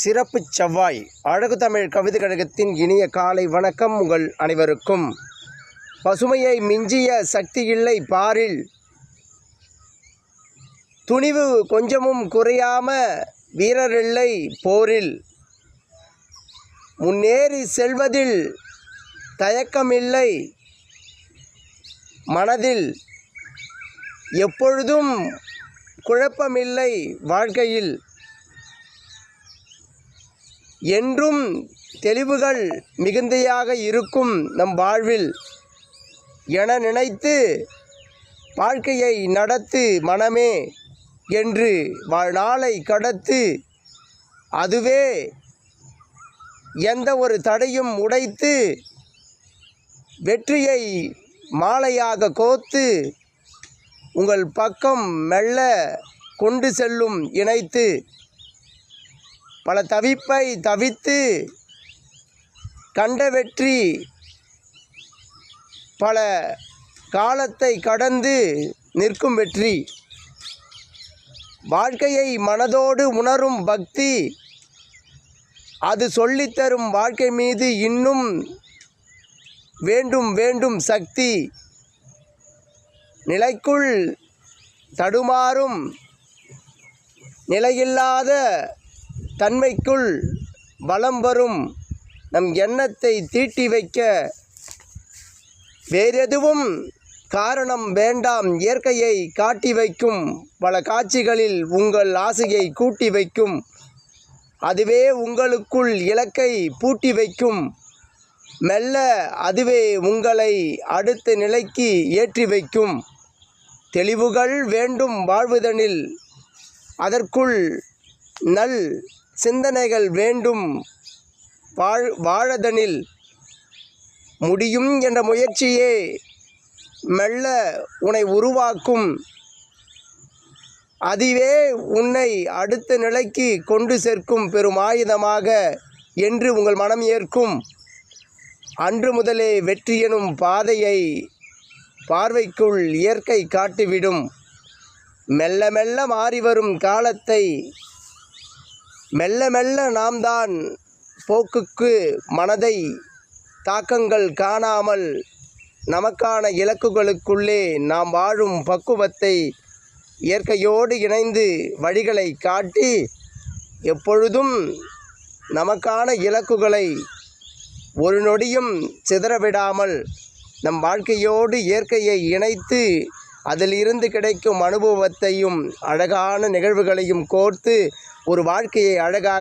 சிறப்பு செவ்வாய் அழகு தமிழ் கவிதை கழகத்தின் இனிய காலை வணக்கம் உங்கள் அனைவருக்கும். பசுமையை மிஞ்சிய சக்தி இல்லை பாரில், துணிவு கொஞ்சமும் குறையாம வீரரில்லை போரில், முன்னேறி செல்வதில் தயக்கமில்லை மனதில், எப்பொழுதும் குழப்பமில்லை வாழ்க்கையில், என்றும் தெளிவுகள் மிகுந்தையாக இருக்கும் நம் வாழ்வில் என நினைத்து வாழ்க்கையை நடத்து மனமே என்று வாழ்நாளை கடத்து, அதுவே எந்த ஒரு தடையும் உடைத்து வெற்றியை மாலையாக கோத்து உங்கள் பக்கம் மெல்ல கொண்டு செல்லும் இணைத்து, பல தவிப்பை தவித்து கண்ட வெற்றி பல காலத்தை கடந்து நிற்கும் வெற்றி, வாழ்க்கையை மனதோடு உணரும் பக்தி, அது சொல்லித்தரும் வாழ்க்கை மீது இன்னும் வேண்டும் வேண்டும் சக்தி, நிலைக்குள் தடுமாறும் நிலையில்லாத தன்மைக்குள் பலம் வரும் நம் எண்ணத்தை தீட்டி வைக்க வேறெதுவும் காரணம் வேண்டாம், இயற்கையை காட்டி வைக்கும் பல காட்சிகளில் உங்கள் ஆசையை கூட்டி வைக்கும், அதுவே உங்களுக்குள் இலக்கை பூட்டி வைக்கும், மெல்ல அதுவே உங்களை அடுத்த நிலைக்கு ஏற்றி வைக்கும். தெளிவுகள் வேண்டும் வாழ்வுதனில், அதற்குள் நல் சிந்தனைகள் வேண்டும் வாழதனில், முடியும் என்ற முயற்சியே மெல்ல உன்னை உருவாக்கும், அதுவே உன்னை அடுத்த நிலைக்கு கொண்டு சேர்க்கும் பெரும் ஆயுதமாக என்று உங்கள் மனம் ஏற்கும். அன்று முதலே வெற்றி எனும் பாதையை பார்வைக்குள் இயற்கை காட்டிவிடும். மெல்ல மெல்ல மாறி வரும் காலத்தை மெல்ல மெல்ல நாம் தான் போக்குக்கு மனதை தாக்கங்கள் காணாமல் நமக்கான இலக்குகளுக்குள்ளே நாம் வாழும் பக்குவத்தை இயற்கையோடு இணைந்து வழிகளை காட்டி, எப்பொழுதும் நமக்கான இலக்குகளை ஒரு நொடியும் சிதறவிடாமல் நம் வாழ்க்கையோடு இயற்கையை இணைத்து அதிலிருந்து கிடைக்கும் அனுபவத்தையும் அழகான நிகழ்வுகளையும் கோர்த்து ஒரு வாழ்க்கையை அழகாக